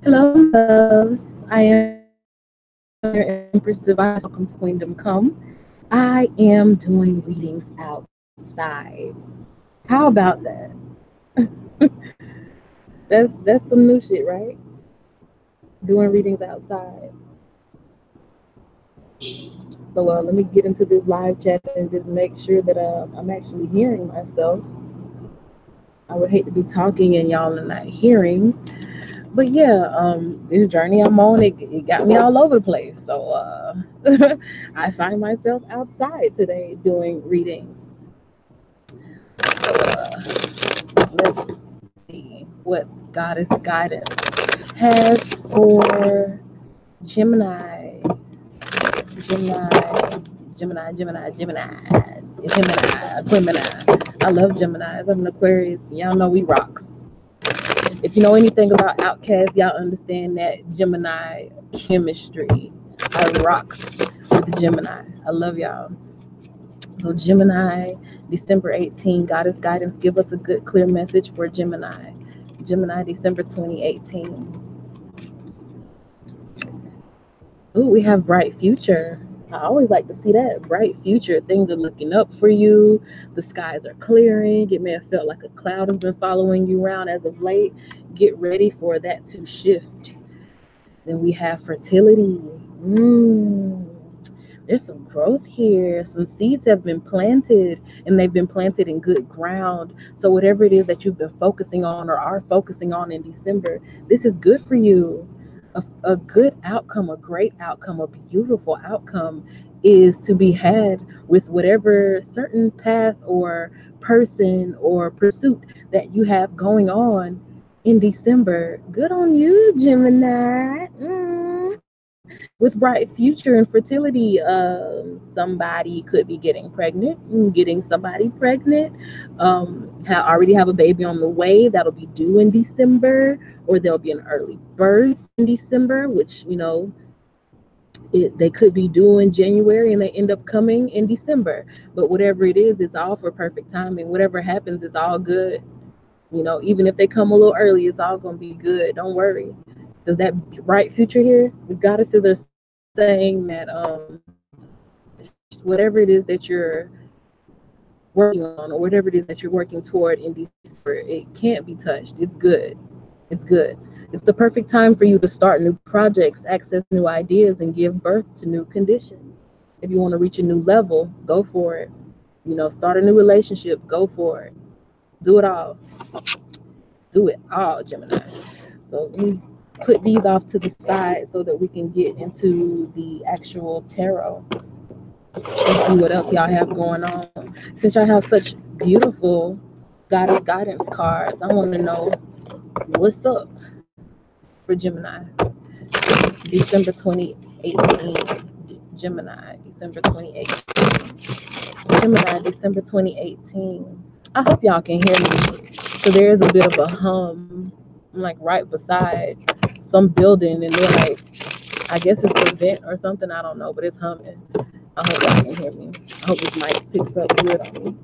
Hello, loves. I am your Empress Divine Channel. Welcome to Kingdom Come. I am doing readings outside. How about that? That's some new shit, right? Doing readings outside. So let me get into this live chat and just make sure that I'm actually hearing myself. I would hate to be talking and y'all are not hearing. But yeah, this journey I'm on, it got me all over the place. So I find myself outside today doing readings. So let's see what Goddess Guidance has for Gemini, Gemini, Gemini. I love Geminis. I'm an Aquarius. Y'all know we rocks. If you know anything about Outcast, y'all understand that Gemini chemistry. I rock with Gemini. I love y'all. So Gemini, December 18, Goddess Guidance, give us a good clear message for Gemini. Gemini, December 2018. Ooh, we have bright future. I always like to see that bright future. Things are looking up for you. The skies are clearing. It may have felt like a cloud has been following you around as of late. Get ready for that to shift. Then we have fertility. Mm, there's some growth here. Some seeds have been planted and they've been planted in good ground. So, whatever it is that you've been focusing on or are focusing on in December, this is good for you. A good outcome, a great outcome, a beautiful outcome is to be had with whatever certain path or person or pursuit that you have going on in December. Good on you, Gemini. With bright future and fertility, somebody could be getting pregnant, getting somebody pregnant, already have a baby on the way that'll be due in December, or there'll be an early birth in December, which, they could be due in January and they end up coming in December. But whatever it is, it's all for perfect timing. Whatever happens, it's all good. Even if they come a little early, it's all going to be good. Don't worry. Because that bright future here, the goddesses are saying that whatever it is that you're working on, or whatever it is that you're working toward in December, it can't be touched. It's good. It's good. It's the perfect time for you to start new projects, access new ideas, and give birth to new conditions. If you want to reach a new level, go for it. Start a new relationship, go for it. Do it all. Do it all, Gemini. So let me put these off to the side so that we can get into the actual tarot and see what else y'all have going on. Since y'all have such beautiful goddess guidance cards, I want to know what's up for Gemini. December 2018. Gemini, December 2018. Gemini, December 2018. I hope y'all can hear me. So there's a bit of a hum. I'm like right beside some building, and they're like, I guess it's the vent or something. I don't know, but it's humming. I hope y'all can hear me. I hope this mic picks up good on me.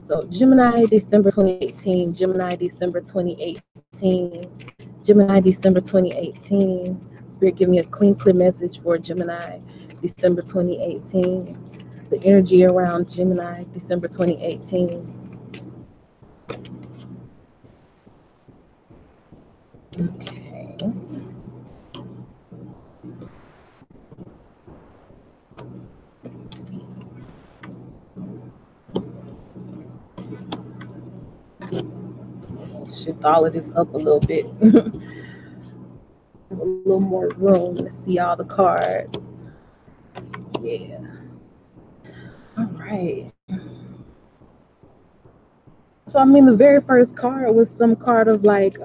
So Gemini, December 2018. Gemini, December 2018. Gemini, December 2018. Spirit, give me a clean, clear message for Gemini, December 2018. The energy around Gemini, December 2018. Okay. Shift all of this up a little bit. A little more room to see all the cards. Yeah. All right. So I mean, the very first card was some card of like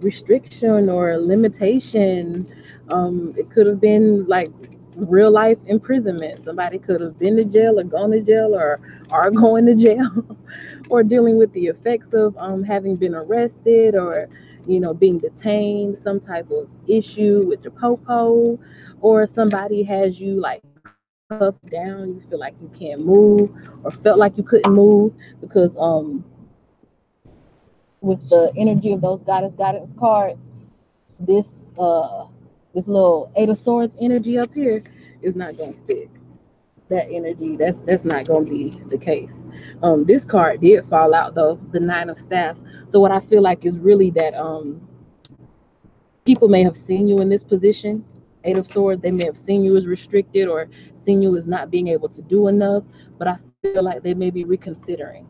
restriction or limitation. It could have been like real life imprisonment. Somebody could have been to jail or gone to jail or are going to jail, or dealing with the effects of having been arrested, or being detained, some type of issue with your popo, or somebody has you like cuffed down. You feel like you can't move, or felt like you couldn't move because with the energy of those guidance cards, this this little Eight of Swords energy up here is not gonna stick. That energy, that's not gonna be the case. This card did fall out though, the Nine of Staffs. So what I feel like is really that people may have seen you in this position, Eight of Swords. They may have seen you as restricted or seen you as not being able to do enough, but I feel like they may be reconsidering.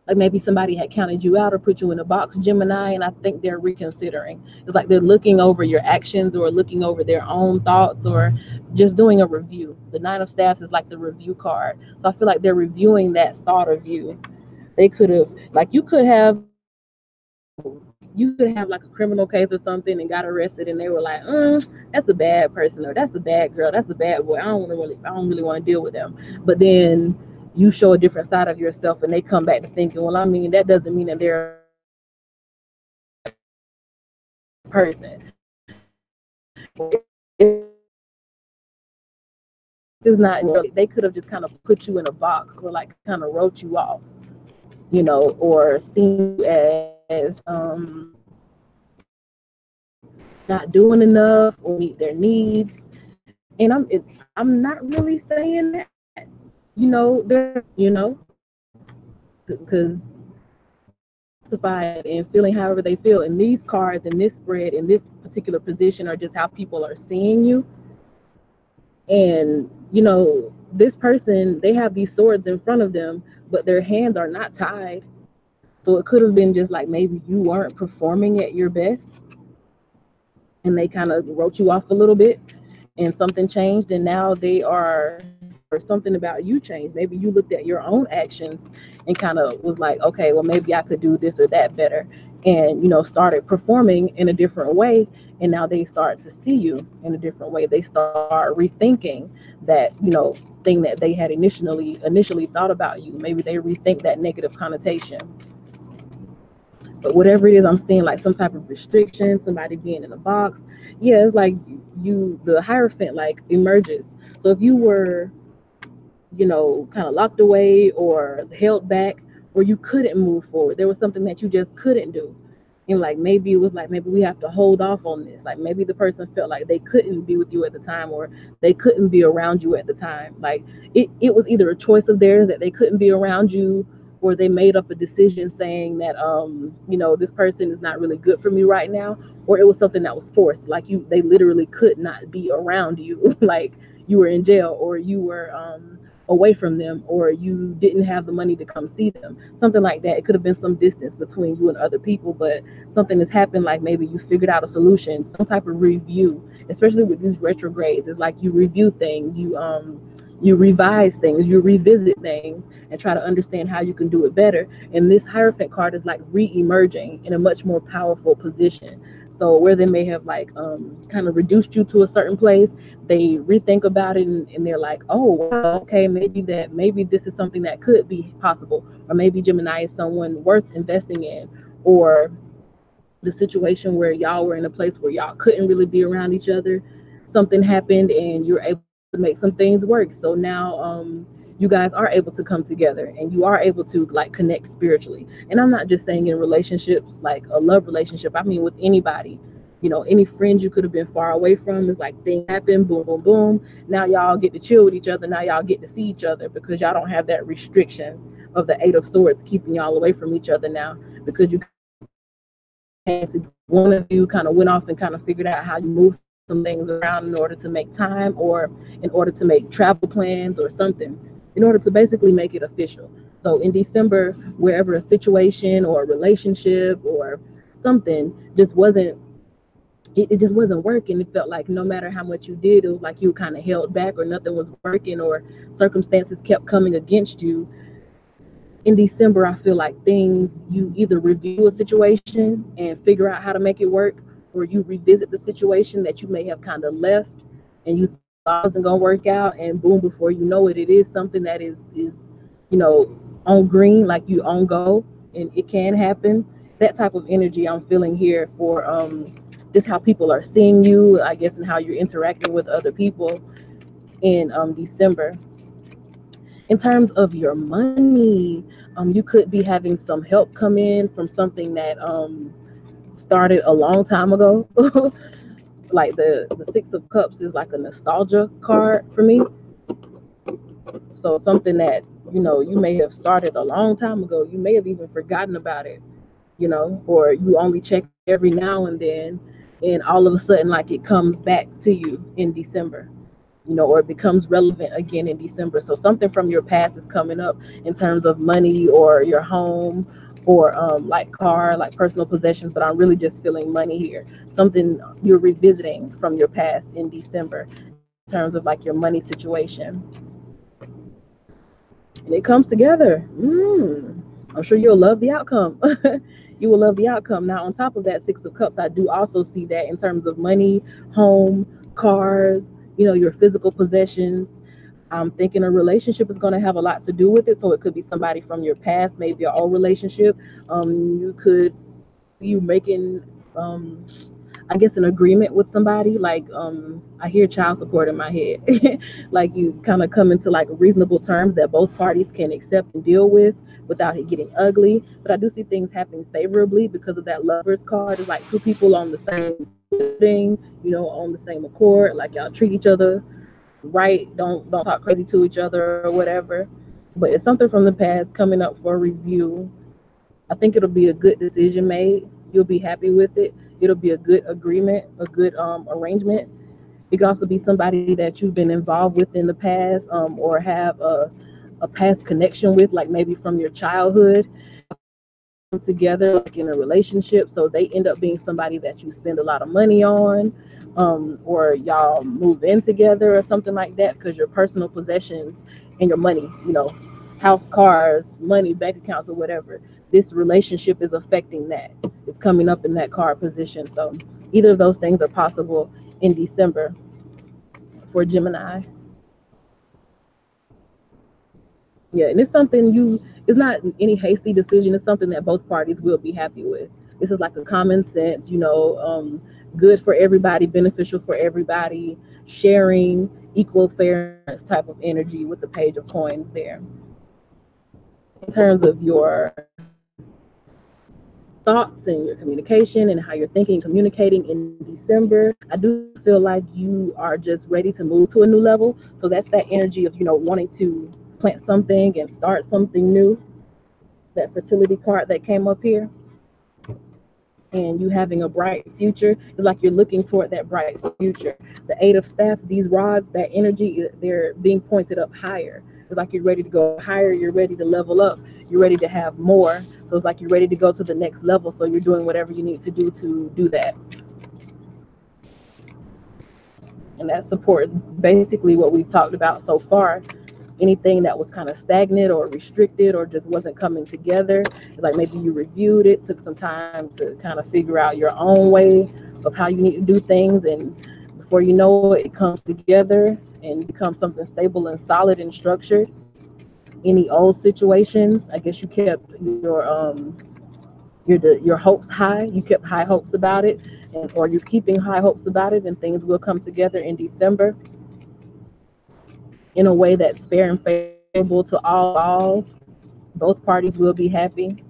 Like maybe somebody had counted you out or put you in a box, Gemini, and I think they're reconsidering. It's like they're looking over your actions or looking over their own thoughts or just doing a review. The Nine of Staffs is like the review card. So I feel like they're reviewing that thought of you. They could have, like, you could have like a criminal case or something and got arrested, and they were like, that's a bad person, or that's a bad girl, that's a bad boy. I don't really want to deal with them. But then you show a different side of yourself, and they come back to thinking, well, I mean, that doesn't mean that they're a person. It's not. They could have just kind of put you in a box or like kind of wrote you off, or seen you as not doing enough or meet their needs. And I'm not really saying that, they're, because justified and feeling however they feel. And these cards and this spread in this particular position are just how people are seeing you. And this person, they have these swords in front of them, but their hands are not tied. So it could have been just like maybe you weren't performing at your best, and they kind of wrote you off a little bit, and something changed, and now they are, or something about you changed. Maybe you looked at your own actions and kind of was like, okay, well, maybe I could do this or that better, and started performing in a different way. And now they start to see you in a different way. They start rethinking that thing that they had initially thought about you. Maybe they rethink that negative connotation. But whatever it is, I'm seeing like some type of restriction, somebody being in a box. Yeah, it's like the Hierophant like emerges. So if you were, kind of locked away or held back, or you couldn't move forward, there was something that you just couldn't do. And like maybe it was like, maybe we have to hold off on this. Like maybe the person felt like they couldn't be with you at the time, or they couldn't be around you at the time. Like it was either a choice of theirs that they couldn't be around you, or they made up a decision saying that this person is not really good for me right now, or it was something that was forced, like they literally could not be around you. Like you were in jail, or you were away from them, or you didn't have the money to come see them, something like that. It could have been some distance between you and other people, but something has happened, like maybe you figured out a solution, some type of review. Especially with these retrogrades, it's like you review things, you revise things, you revisit things, and try to understand how you can do it better. And this Hierophant card is like re-emerging in a much more powerful position. So where they may have like kind of reduced you to a certain place, they rethink about it, and they're like, oh wow, okay, maybe this is something that could be possible, or maybe Gemini is someone worth investing in, or the situation where y'all were in a place where y'all couldn't really be around each other, something happened and you're able to make some things work. So now you guys are able to come together, and you are able to like connect spiritually. And I'm not just saying in relationships, like a love relationship, I mean with anybody. Any friends you could have been far away from, is like things happen, boom boom boom, now y'all get to chill with each other, now y'all get to see each other, because y'all don't have that restriction of the Eight of Swords keeping y'all away from each other now, because you came to, one of you kind of went off and kind of figured out how you move some things around in order to make time, or in order to make travel plans or something, in order to basically make it official. So in December, wherever a situation or a relationship or something just wasn't, it just wasn't working. It felt like no matter how much you did, it was like you were kind of held back, or nothing was working, or circumstances kept coming against you. In December, I feel like you either review a situation and figure out how to make it work, or you revisit the situation that you may have kind of left and you thought wasn't gonna work out, and boom, before you know it, it is something that is on green, like you on go, and it can happen. that type of energy I'm feeling here for just how people are seeing you, I guess, and how you're interacting with other people in December. In terms of your money, you could be having some help come in from something that started a long time ago. Like the Six of Cups is like a nostalgia card for me. So something that, you know, you may have started a long time ago. You may have even forgotten about it, you know, or you only check it every now and then, and all of a sudden, like, it comes back to you in December, you know, or it becomes relevant again in December. So something from your past is coming up in terms of money or your home, or like car, like personal possessions. But I'm really just feeling money here. Something you're revisiting from your past in December in terms of like your money situation. And it comes together. I'm sure you'll love the outcome. You will love the outcome. Now, on top of that, Six of Cups, I do also see that in terms of money, home, cars, you know, your physical possessions. I'm thinking a relationship is going to have a lot to do with it. So it could be somebody from your past, maybe your old relationship. You could be making I guess an agreement with somebody. Like I hear child support in my head. Like you kind of come into like reasonable terms that both parties can accept and deal with without it getting ugly. But I do see things happening favorably because of that Lovers card. It's like two people on the same footing, you know, on the same accord. Like y'all treat each other right, don't talk crazy to each other or whatever. But it's something from the past coming up for review. I think it'll be a good decision made. You'll be happy with it. It'll be a good agreement, a good arrangement. It could also be somebody that you've been involved with in the past, or have a past connection with, like maybe from your childhood. Come together like in a relationship, so they end up being somebody that you spend a lot of money on, or y'all move in together or something like that, because your personal possessions and your money, you know, house, cars, money, bank accounts, or whatever, this relationship is affecting that. It's coming up in that card position. So either of those things are possible in December for Gemini. Yeah, and it's something it's not any hasty decision. It's something that both parties will be happy with. This is like a common sense, you know, good for everybody, beneficial for everybody, sharing, equal fairness type of energy with the Page of Coins there. In terms of your thoughts and your communication and how you're thinking, communicating in December, I do feel like you are just ready to move to a new level. So that's that energy of, you know, wanting to plant something and start something new. That fertility card that came up here, and you having a bright future. It's like you're looking toward that bright future. The Eight of Staffs, these rods, that energy, they're being pointed up higher. It's like you're ready to go higher, you're ready to level up, you're ready to have more. So it's like you're ready to go to the next level. So you're doing whatever you need to do that. And that supports basically what we've talked about so far. Anything that was kind of stagnant or restricted or just wasn't coming together, it's like maybe you reviewed it, took some time to kind of figure out your own way of how you need to do things, and before you know it, it comes together and becomes something stable and solid and structured. Any old situations, I guess you kept your hopes high. You kept high hopes about it, and or you're keeping high hopes about it, and things will come together in December in a way that's fair and favorable to all. Both parties will be happy.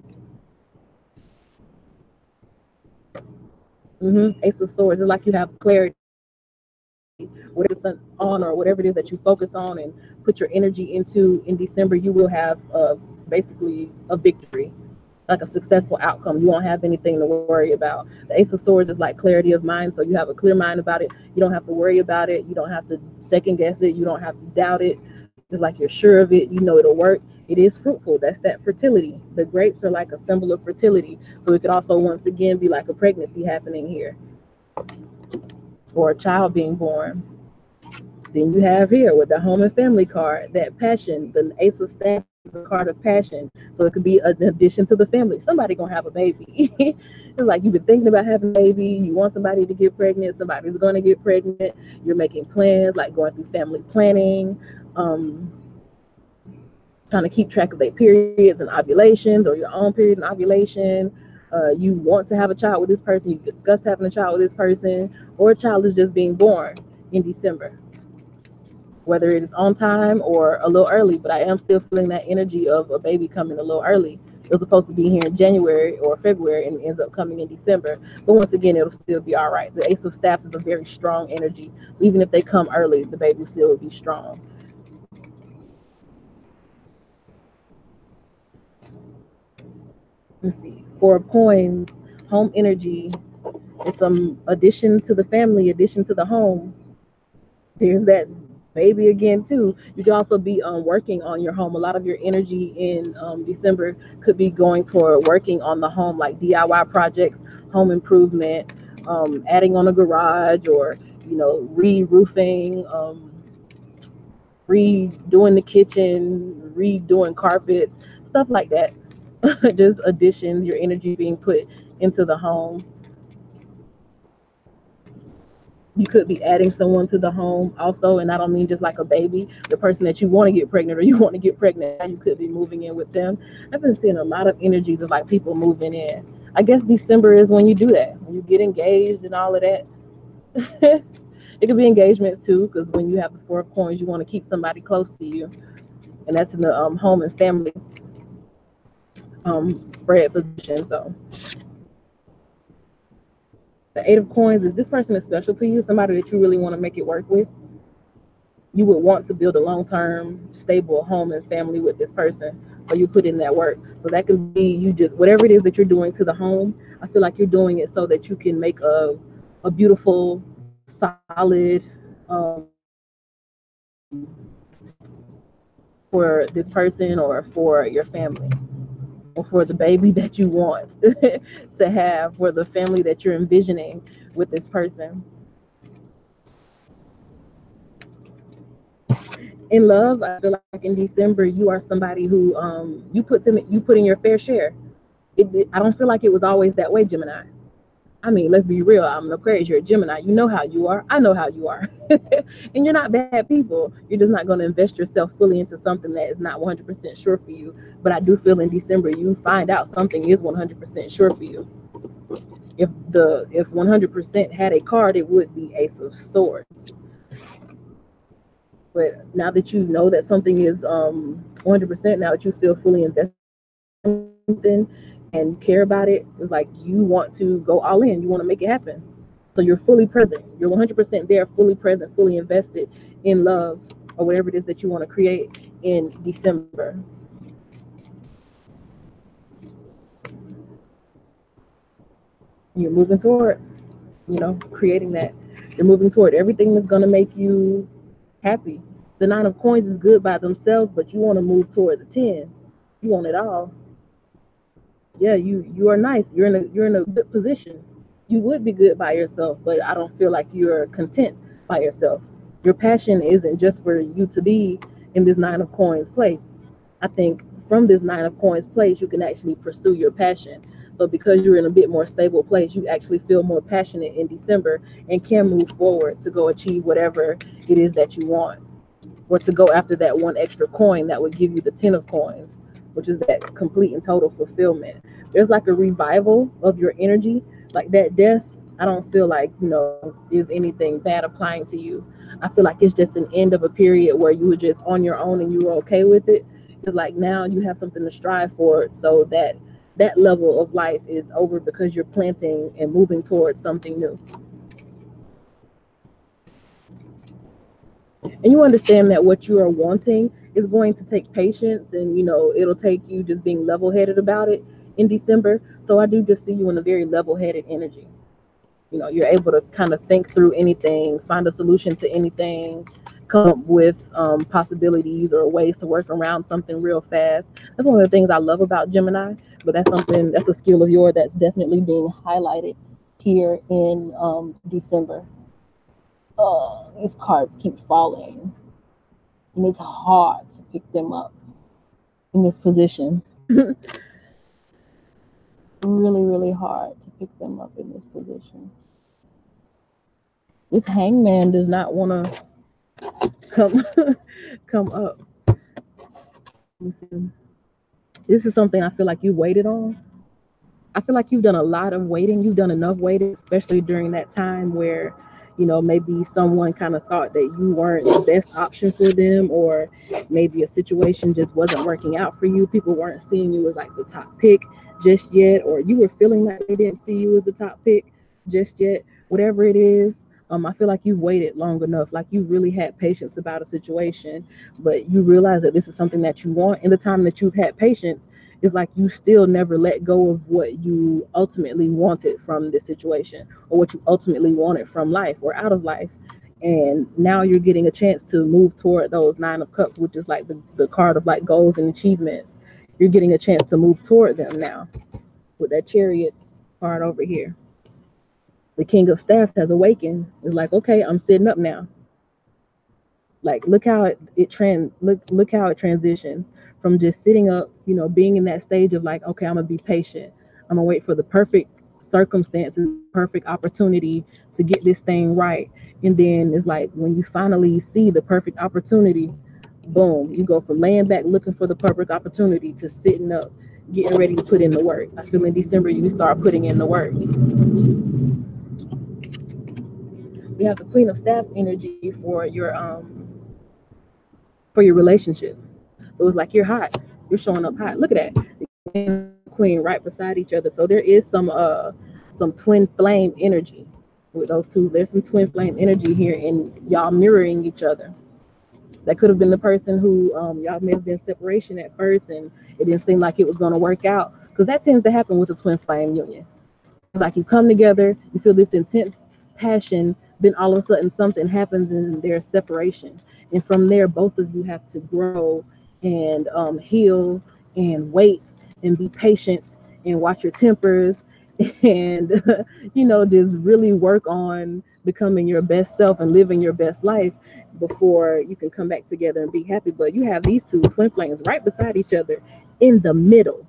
Ace of Swords is like you have clarity. Whatever sun on or whatever it is that you focus on and put your energy into in December, you will have basically a victory, like a successful outcome. You won't have anything to worry about. The Ace of Swords is like clarity of mind, so you have a clear mind about it. You don't have to worry about it. You don't have to second guess it. You don't have to doubt it. It's like you're sure of it. You know it'll work. It is fruitful. That's that fertility. The grapes are like a symbol of fertility. So it could also once again be like a pregnancy happening here, or a child being born. Then you have here with the home and family card, that passion. The Ace of Staffs is a card of passion. So it could be an addition to the family. Somebody gonna have a baby. It's like you've been thinking about having a baby. You want somebody to get pregnant. Somebody's gonna get pregnant. You're making plans, like going through family planning, trying to keep track of their periods and ovulations, or your own period and ovulation. you want to have a child with this person, you discussed having a child with this person, or a child is just being born in December, whether it is on time or a little early. But I am still feeling that energy of a baby coming a little early. It was supposed to be here in January or February and ends up coming in December. But once again, it'll still be all right. The Ace of Staffs is a very strong energy. So even if they come early, the baby still will be strong. Let's see. Four of Coins, home energy. It's some addition to the family, addition to the home. There's that baby again too. You can also be working on your home. A lot of your energy in December could be going toward working on the home, like DIY projects, home improvement, adding on a garage, or re-roofing, redoing the kitchen, redoing carpets, stuff like that. Just additions, your energy being put into the home. You could be adding someone to the home also, and I don't mean just like a baby, the person that you want to get pregnant or you want to get pregnant, you could be moving in with them. I've been seeing a lot of energies of like people moving in. I guess December is when you do that, when you get engaged and all of that. It could be engagements too, because when you have the Four of Coins, you want to keep somebody close to you, and that's in the home and family spread position. So the Eight of Coins is, this person is special to you, somebody that you really want to make it work with. You would want to build a long-term stable home and family with this person, so you put in that work. So that can be, you just, whatever it is that you're doing to the home, I feel like you're doing it so that you can make a beautiful, solid for this person or for your family, or for the baby that you want to have, for the family that you're envisioning with this person. In love, I feel like in December you are somebody who you put in your fair share. I don't feel like it was always that way, Gemini. I mean, let's be real. I'm an Aquarius. You're a Gemini. You know how you are. I know how you are. And you're not bad people. You're just not going to invest yourself fully into something that is not 100% sure for you. But I do feel in December you find out something is 100% sure for you. If 100% had a card, it would be Ace of Swords. But now that you know that something is 100%, now that you feel fully invested in something and care about it, it's like you want to go all in. You want to make it happen. So you're fully present. You're 100% there, fully present, fully invested in love or whatever it is that you want to create in December. You're moving toward, creating that. You're moving toward everything that's going to make you happy. The Nine of Coins is good by themselves, but you want to move toward the 10. You want it all. Yeah, you are nice. You're in a good position. You would be good by yourself, but I don't feel like you're content by yourself. Your passion isn't just for you to be in this Nine of Coins place. I think from this Nine of Coins place, you can actually pursue your passion. So because you're in a bit more stable place, you actually feel more passionate in December and can move forward to go achieve whatever it is that you want, or to go after that one extra coin that would give you the 10 of coins, which is that complete and total fulfillment. There's like a revival of your energy. Like that death, I don't feel like, is anything bad applying to you. I feel like it's just an end of a period where you were just on your own and you were okay with it. It's like now you have something to strive for, so that level of life is over because you're planting and moving towards something new. And you understand that what you are wanting is going to take patience, and it'll take you just being level-headed about it in December. So I do just see you in a very level-headed energy. You're able to kind of think through anything, find a solution to anything, come up with possibilities or ways to work around something real fast. That's one of the things I love about Gemini. But that's a skill of yours that's definitely being highlighted here in December. Oh, these cards keep falling, and it's hard to pick them up in this position. Really, really hard to pick them up in this position. This hangman does not want to come come up. Let me see. This is something I feel like you waited on. I feel like you've done a lot of waiting. You've done enough waiting, especially during that time where, you know, maybe someone kind of thought that you weren't the best option for them, or maybe a situation just wasn't working out for you. People weren't seeing you as like the top pick just yet, or you were feeling like they didn't see you as the top pick just yet. Whatever it is, I feel like you've waited long enough. Like you've really had patience about a situation, but you realize that this is something that you want. In the time that you've had patience, it's like you still never let go of what you ultimately wanted from this situation, or what you ultimately wanted from life or out of life. And now you're getting a chance to move toward those Nine of Cups, which is like the card of like goals and achievements. You're getting a chance to move toward them now with that Chariot card over here. The King of Staffs has awakened. It's like, okay, I'm sitting up now. Like look how look how it transitions from just sitting up, you know, being in that stage of like, okay, I'm gonna be patient, I'm gonna wait for the perfect circumstances, perfect opportunity to get this thing right. And then it's like when you finally see the perfect opportunity, boom, you go from laying back looking for the perfect opportunity to sitting up, getting ready to put in the work. I feel in December you start putting in the work. We have the Queen of Staffs energy for your relationship. So it's like you're hot. You're showing up hot. Look at that. The king and queen right beside each other. So there is some twin flame energy with those two. There's some twin flame energy here, and y'all mirroring each other. That could have been the person who y'all may have been separation at first, and it didn't seem like it was going to work out, because that tends to happen with a twin flame union. It's like you come together, you feel this intense passion, then all of a sudden something happens and there's separation. And from there, both of you have to grow and heal and wait and be patient and watch your tempers and, you know, just really work on becoming your best self and living your best life before you can come back together and be happy. But you have these two twin flames right beside each other in the middle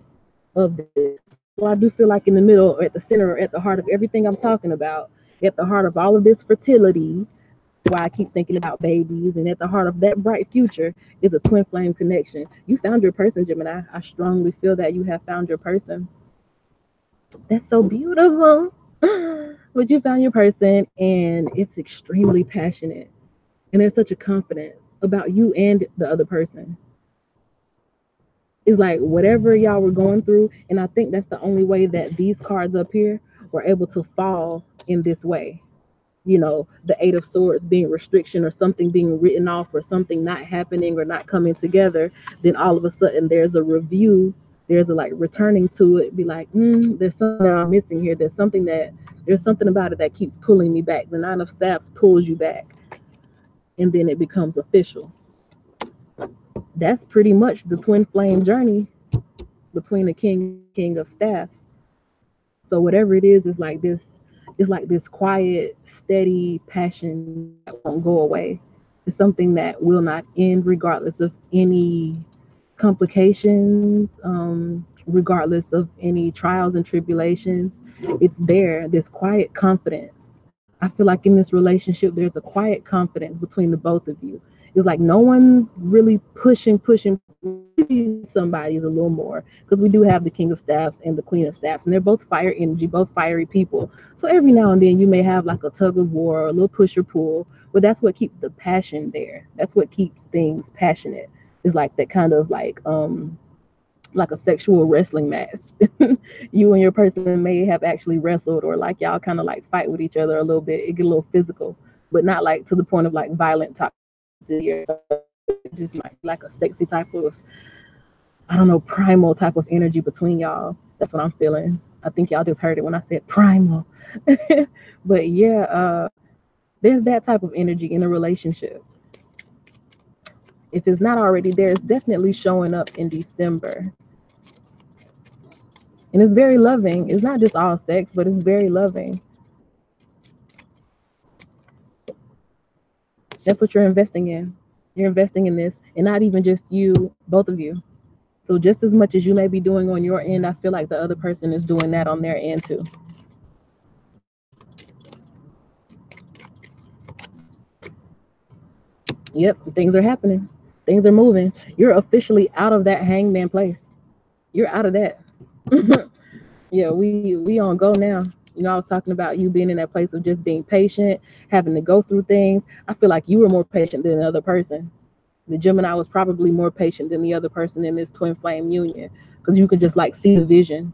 of this. So I do feel like in the middle, or at the center, or at the heart of everything I'm talking about, at the heart of all of this fertility, why I keep thinking about babies, and at the heart of that bright future is a twin flame connection. You found your person, Gemini. I strongly feel that you have found your person. That's so beautiful. But you found your person, and it's extremely passionate. And there's such a confidence about you and the other person. It's like whatever y'all were going through, and I think that's the only way that these cards up here were able to fall in this way. You know, the Eight of Swords being restriction, or something being written off, or something not happening or not coming together. Then all of a sudden there's a review, there's a like returning to it, be like, there's something that I'm missing here. There's something about it that keeps pulling me back. The Nine of Staffs pulls you back, and then it becomes official. That's pretty much the twin flame journey between the king of staffs. So whatever it is like this, it's like this quiet, steady passion that won't go away. It's something that will not end regardless of any complications, regardless of any trials and tribulations. It's there, this quiet confidence. I feel like in this relationship, there's a quiet confidence between the both of you. It's like no one's really pushing. Maybe somebody's a little more, because we do have the King of Staffs and the Queen of Staffs, and they're both fire energy, both fiery people. So every now and then you may have like a tug of war, or a little push or pull, but that's what keeps the passion there. That's what keeps things passionate. It's like that kind of like a sexual wrestling match. You and your person may have actually wrestled, or like y'all kind of like fight with each other a little bit. It get a little physical, but not like to the point of like violent toxicity or something. Just like a sexy type of, I don't know, primal type of energy between y'all. That's what I'm feeling. I think y'all just heard it when I said primal. But yeah, there's that type of energy in a relationship. If it's not already there, it's definitely showing up in December. And it's very loving. It's not just all sex, but it's very loving. That's what you're investing in. You're investing in this, and not even just you, both of you. So just as much as you may be doing on your end, I feel like the other person is doing that on their end too. Yep, things are happening. Things are moving. You're officially out of that hangman place. You're out of that. Yeah, we on go now. You know, I was talking about you being in that place of just being patient, having to go through things. I feel like you were more patient than the other person. The Gemini was probably more patient than the other person in this twin flame union, because you could just like see the vision.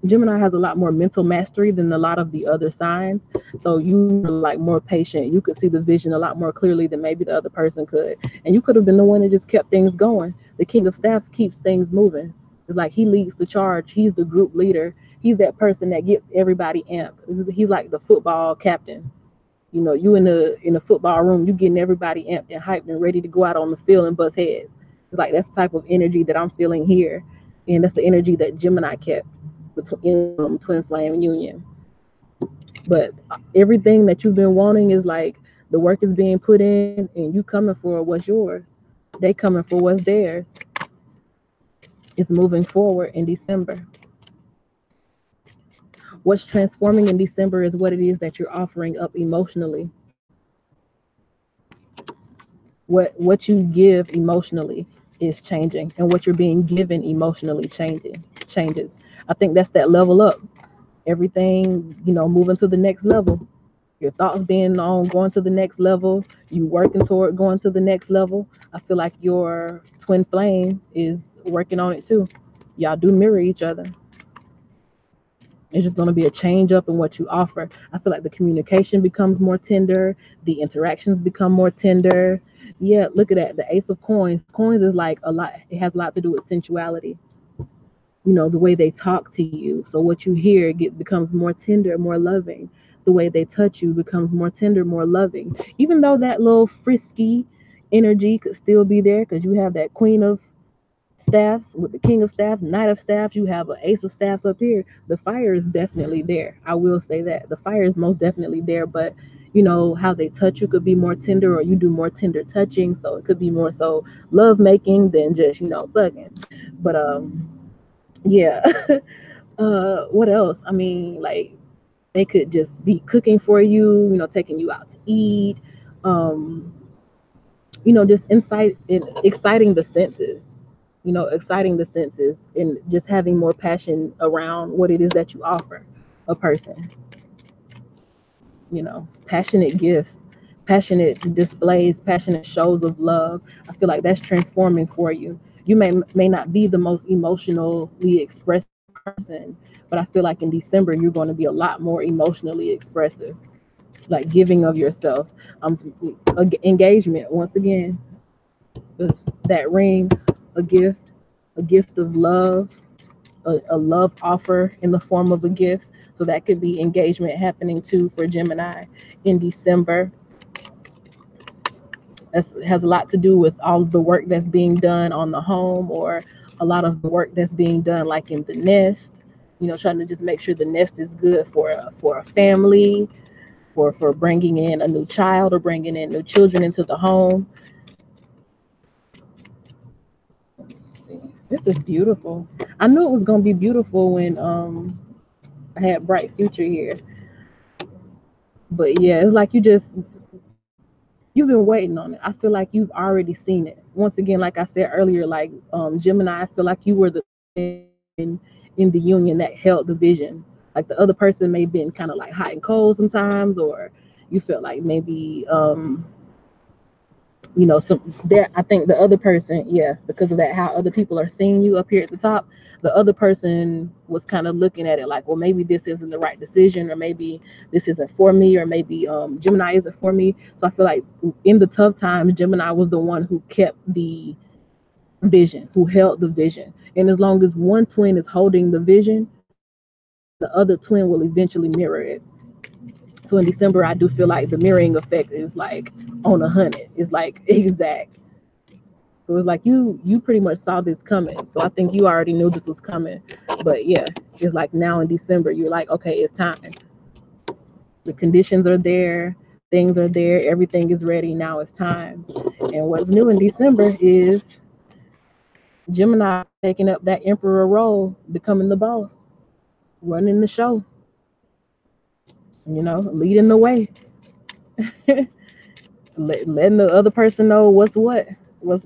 Gemini has a lot more mental mastery than a lot of the other signs, so you were like more patient. You could see the vision a lot more clearly than maybe the other person could, and you could have been the one that just kept things going. The King of Staffs keeps things moving. It's like he leads the charge. He's the group leader. He's that person that gets everybody amped. He's like the football captain. You know, you in the football room, you getting everybody amped and hyped and ready to go out on the field and bust heads. It's like that's the type of energy that I'm feeling here, and that's the energy that Gemini kept between twin flame union. But everything that you've been wanting is like the work is being put in, and you coming for what's yours. They coming for what's theirs. It's moving forward in December. What's transforming in December is what it is that you're offering up emotionally. What you give emotionally is changing, and what you're being given emotionally changes. I think that's that level up. Everything, you know, moving to the next level. Your thoughts being on going to the next level, you working toward going to the next level. I feel like your twin flame is working on it too. Y'all do mirror each other. It's just going to be a change up in what you offer. I feel like the communication becomes more tender, the interactions become more tender. Yeah, look at that. The Ace of Coins. Coins is like a lot, it has a lot to do with sensuality. You know, the way they talk to you. So what you hear becomes more tender, more loving. The way they touch you becomes more tender, more loving. Even though that little frisky energy could still be there, because you have that Queen of Staffs with the King of Staffs, Knight of Staffs, you have an Ace of Staffs up here. The fire is definitely there. I will say that. The fire is most definitely there, but you know, how they touch you could be more tender, or you do more tender touching. So it could be more so love making than just, you know, thugging. But yeah. What else? I mean, like they could just be cooking for you, you know, taking you out to eat. Um, you know, just insight and exciting the senses, you know, exciting the senses, and just having more passion around what it is that you offer a person. You know, passionate gifts, passionate displays, passionate shows of love. I feel like that's transforming for you. You may not be the most emotionally expressive person, but I feel like in December you're going to be a lot more emotionally expressive, like giving of yourself. Um, Engagement once again, that ring, a gift, a gift of love, a love offer in the form of a gift. So that could be engagement happening too for Gemini in December. It has a lot to do with all of the work that's being done on the home, or a lot of the work that's being done like in the nest. You know, trying to just make sure the nest is good for a family, for bringing in a new child or bringing in new children into the home. This is beautiful. I knew it was gonna be beautiful when I had Bright Future here. But yeah, it's like you've been waiting on it. I feel like you've already seen it. Once again, like I said earlier, like Gemini, I feel like you were the in the union that held the vision. Like the other person may have been kind of like hot and cold sometimes, or you felt like maybe you know, some there. I think the other person, yeah, because of that, how other people are seeing you up here at the top, the other person was kind of looking at it like, well, maybe this isn't the right decision, or maybe this isn't for me, or maybe Gemini isn't for me. So I feel like in the tough times, Gemini was the one who kept the vision, who held the vision. And as long as one twin is holding the vision, the other twin will eventually mirror it. So in December, I do feel like the mirroring effect is like on 100. It's like exact. So it's like you pretty much saw this coming. So I think you already knew this was coming. But yeah, it's like now in December, you're like, okay, it's time. The conditions are there, things are there, everything is ready. Now it's time. And what's new in December is Gemini taking up that emperor role, becoming the boss, running the show, you know, leading the way, letting the other person know what's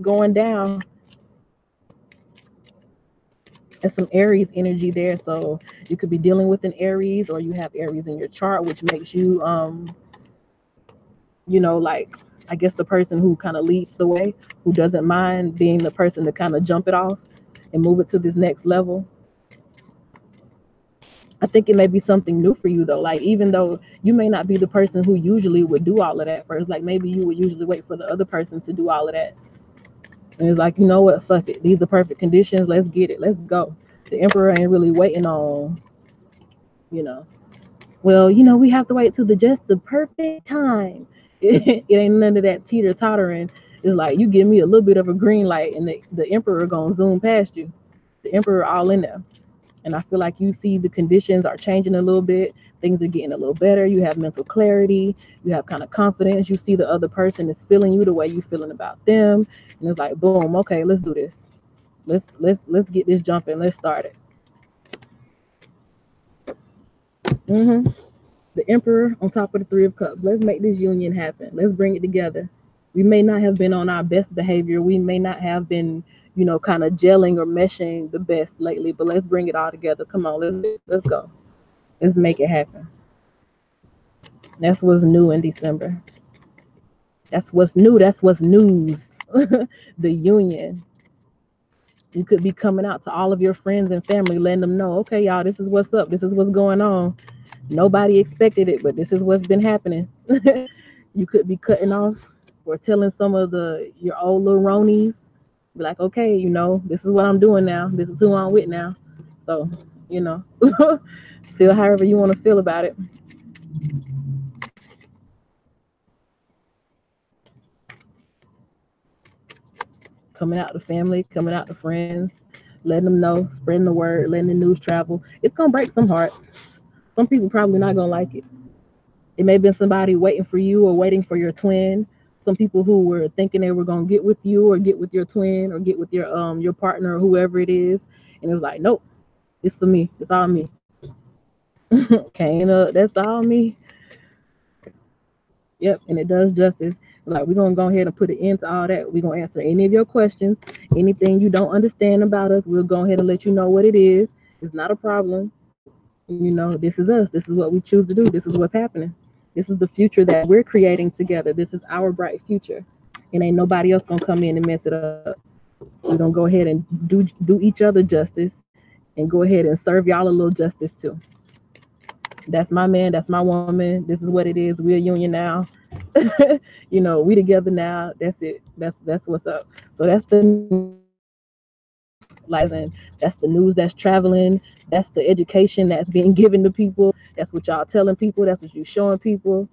going down. There's some Aries energy there, so you could be dealing with an Aries, or you have Aries in your chart, which makes you, like, I guess the person who kind of leads the way, who doesn't mind being the person to kind of jump it off and move it to this next level. I think it may be something new for you though. Like, even though you may not be the person who usually would do all of that first, like maybe you would usually wait for the other person to do all of that. And it's like, you know what, fuck it. These are perfect conditions. Let's get it. Let's go. The emperor ain't really waiting on, you know, well, we have to wait till the perfect time. It ain't none of that teeter tottering. It's like you give me a little bit of a green light and the emperor gonna zoom past you. The emperor all in there. And I feel like you see the conditions are changing a little bit. Things are getting a little better. You have mental clarity. You have kind of confidence. You see the other person is feeling you the way you feeling about them. And it's like, boom, okay, let's do this. Let's get this jumping. Let's start it. Mm-hmm. The Emperor on top of the Three of Cups. Let's make this union happen. Let's bring it together. We may not have been on our best behavior. We may not have been, kind of gelling or meshing the best lately, but let's bring it all together. Come on, let's go. Let's make it happen. That's what's new in December. That's what's new. That's what's news. The union. You could be coming out to all of your friends and family, letting them know, okay, y'all, this is what's up. This is what's going on. Nobody expected it, but this is what's been happening. You could be cutting off or telling some of your old little ronies, be like, okay, this is what I'm doing now. This is who I'm with now. So, you know, feel however you want to feel about it. Coming out to family, coming out to friends, letting them know, spreading the word, letting the news travel. It's gonna break some hearts. Some people probably not gonna like it. It may have been somebody waiting for you or waiting for your twin. Some people who were thinking they were gonna get with you or get with your twin or get with your partner or whoever it is, and it was like, nope, it's for me. It's all me. Can't that's all me. Yep, and it does justice. Like, we're gonna go ahead and put an end to all that. We're gonna answer any of your questions. Anything you don't understand about us, we'll go ahead and let you know what it is. It's not a problem. This is us. This is what we choose to do. This is what's happening. This is the future that we're creating together. This is our bright future. And ain't nobody else gonna come in and mess it up. So we're gonna go ahead and do each other justice and go ahead and serve y'all a little justice too. That's my man, that's my woman. This is what it is. We're a union now. We together now. That's it. That's what's up. So that's the lies, that's the news that's traveling. That's the education that's being given to people. That's what y'all telling people. That's what you showing people.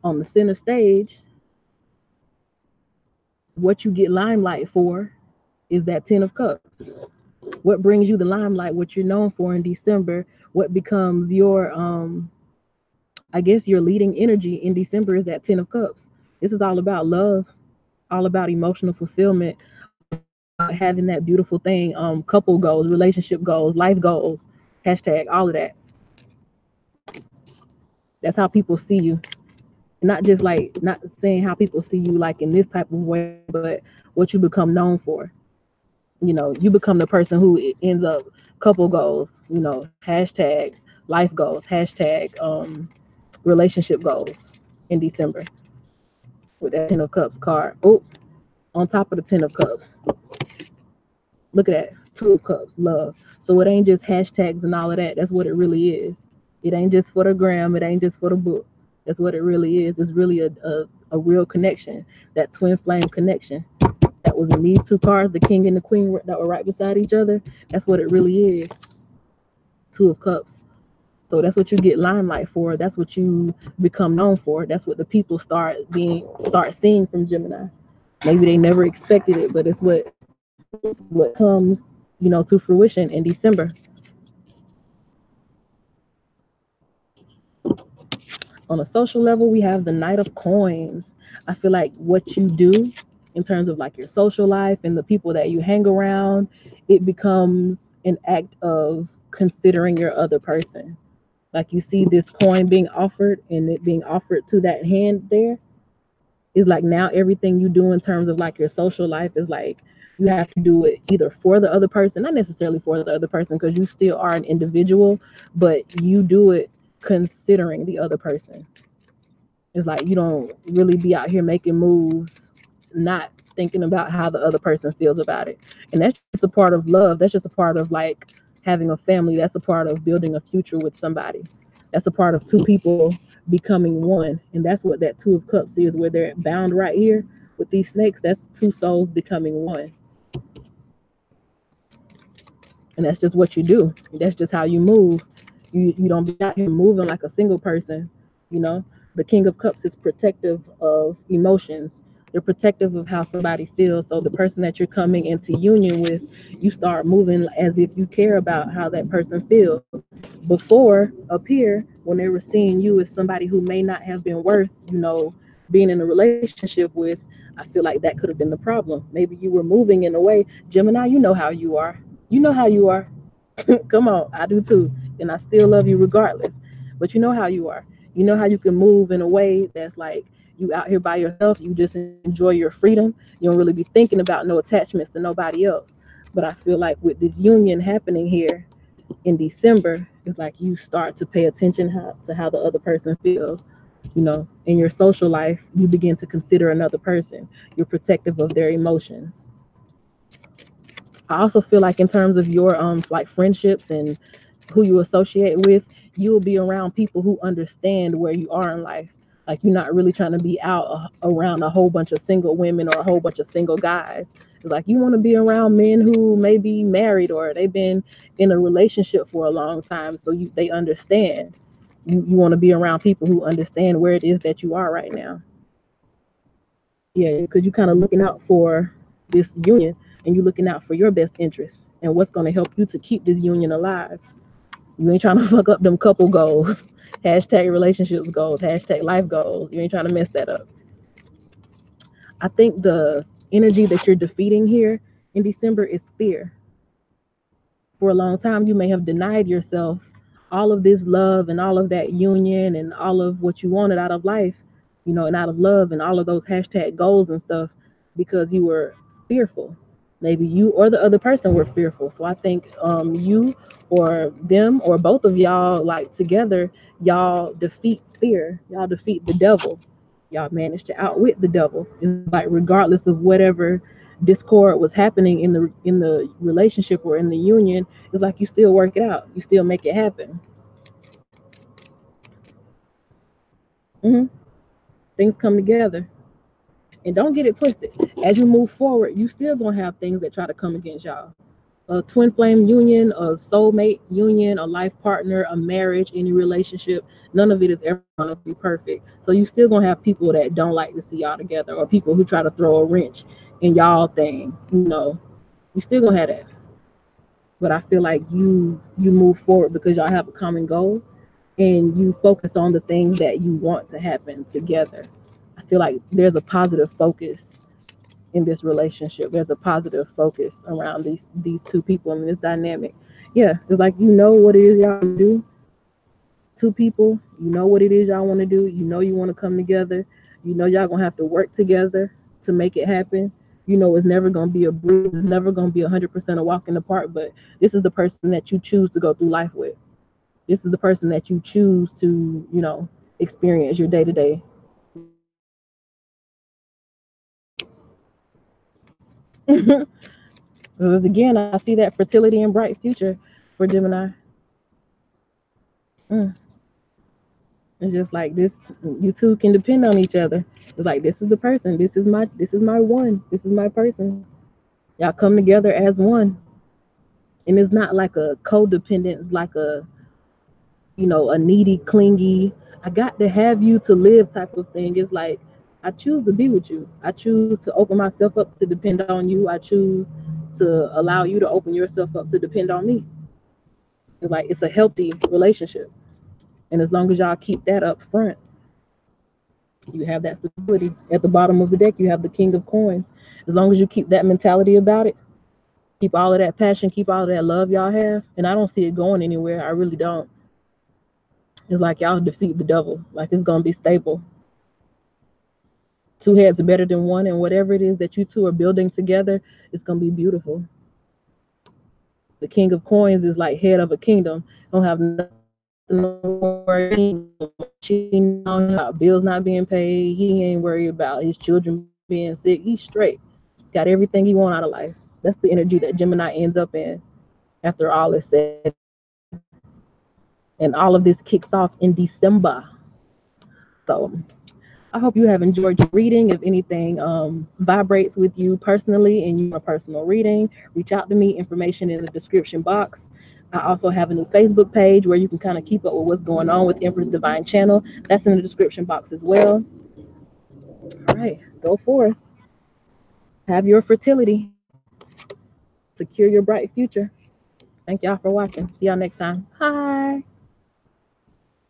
On the center stage, what you get limelight for is that 10 of Cups. What brings you the limelight, what you're known for in December, what becomes your I guess your leading energy in December is that 10 of Cups. This is all about love, all about emotional fulfillment, about having that beautiful thing, couple goals, relationship goals, life goals, hashtag, all of that. That's how people see you. Not just like, not saying how people see you like in this type of way, but what you become known for. You become the person who ends up couple goals, hashtag life goals, hashtag relationship goals in December with that 10 of Cups card. Oh, on top of the 10 of Cups, look at that, 2 of Cups, love. So it ain't just hashtags and all of that. That's what it really is. It ain't just for the gram. It ain't just for the book. That's what it really is. It's really a real connection, that twin flame connection that was in these 2 cards, the king and the queen that were right beside each other. That's what it really is. 2 of Cups. So that's what you get limelight for. That's what you become known for. That's what the people start seeing from Gemini. Maybe they never expected it, but it's what comes, to fruition in December. On a social level, we have the Knight of Coins. I feel like what you do in terms of like your social life and the people that you hang around, it becomes an act of considering your other person. Like, you see this coin being offered and it being offered to that hand there, is like now everything you do in terms of like your social life is like You have to do it either for the other person, not necessarily for the other person, because you still are an individual, but you do it considering the other person. It's like you don't really be out here making moves, not thinking about how the other person feels about it. And that's just a part of love. That's just a part of like having a family. That's a part of building a future with somebody. That's a part of two people becoming one. And that's what that Two of Cups is, where they're bound right here with these snakes. That's two souls becoming one. And that's just what you do. That's just how you move. You don't be out here moving like a single person. You know, the King of Cups is protective of emotions. They're protective of how somebody feels. So the person that you're coming into union with, you start moving as if you care about how that person feels. Before, up here, when they were seeing you as somebody who may not have been worth, being in a relationship with, I feel like that could have been the problem. Maybe you were moving in a way, Gemini, you know how you are. You know how you are. Come on, I do too. And I still love you regardless. But you know how you are. You know how you can move in a way that's like you out here by yourself, you just enjoy your freedom. You don't really be thinking about no attachments to nobody else. But I feel like with this union happening here in December, it's like you start to pay attention to how the other person feels. In your social life, you begin to consider another person. You're protective of their emotions. I also feel like in terms of your like friendships and who you associate with, you'll be around people who understand where you are in life. Like you're not really trying to be out around a whole bunch of single women or a whole bunch of single guys. It's like you want to be around men who may be married or they've been in a relationship for a long time, so they understand. You want to be around people who understand where it is that you are right now. Yeah, because you're kind of looking out for this union and you're looking out for your best interest and what's going to help you to keep this union alive. You ain't trying to fuck up them couple goals, hashtag relationships goals, hashtag life goals. You ain't trying to mess that up. I think the energy that you're defeating here in December is fear. For a long time, you may have denied yourself all of this love and all of that union and all of what you wanted out of life, and out of love and all of those hashtag goals and stuff because you were fearful. Maybe you or the other person were fearful. So I think you or them or both of y'all, like together, y'all defeat fear. Y'all defeat the devil. Y'all managed to outwit the devil. It's like regardless of whatever discord was happening in the relationship or in the union, it's like you still work it out. You still make it happen. hmm Things come together. And don't get it twisted. As you move forward, you still gonna have things that try to come against y'all. A twin flame union, a soulmate union, a life partner, a marriage, any relationship, none of it is ever gonna be perfect. So you still gonna have people that don't like to see y'all together, or people who try to throw a wrench in y'all thing. You still gonna have that. But I feel like you move forward because y'all have a common goal and you focus on the things that you want to happen together. I feel like there's a positive focus in this relationship. There's a positive focus around these two people in this dynamic. Yeah, it's like what it is y'all do. Two people, what it is y'all want to do. You want to come together. Y'all gonna have to work together to make it happen. It's never gonna be a breeze. It's never gonna be 100% a walk in the park. But this is the person that you choose to go through life with. This is the person that you choose to, experience your day to day. Because again, I see that fertility and bright future for Gemini. Mm. It's just like this. You two can depend on each other. It's like this is the person. This is my one. This is my person. Y'all come together as one, and it's not like a codependent. It's like a needy, clingy. I got to have you to live type of thing. It's like I choose to be with you. I choose to open myself up to depend on you. I choose to allow you to open yourself up to depend on me. It's like it's a healthy relationship. And as long as y'all keep that up front, you have that stability. At the bottom of the deck, you have the King of Coins. As long as you keep that mentality about it, keep all of that passion, keep all of that love y'all have, and I don't see it going anywhere. I really don't. It's like y'all defeat the devil. Like it's gonna be stable. Two heads are better than one, and whatever it is that you two are building together, it's gonna be beautiful. The King of Coins is like head of a kingdom. Don't have nothing to worry about. Bills not being paid. He ain't worried about his children being sick. He's straight. Got everything he want out of life. That's the energy that Gemini ends up in after all is said and done. And all of this kicks off in December. So I hope you have enjoyed your reading. If anything vibrates with you personally and you want a personal reading, reach out to me. Information in the description box. I also have a new Facebook page where you can kind of keep up with what's going on with Empress Divine Channel. That's in the description box as well. All right, go forth. Have your fertility. Secure your bright future. Thank y'all for watching. See y'all next time. Bye.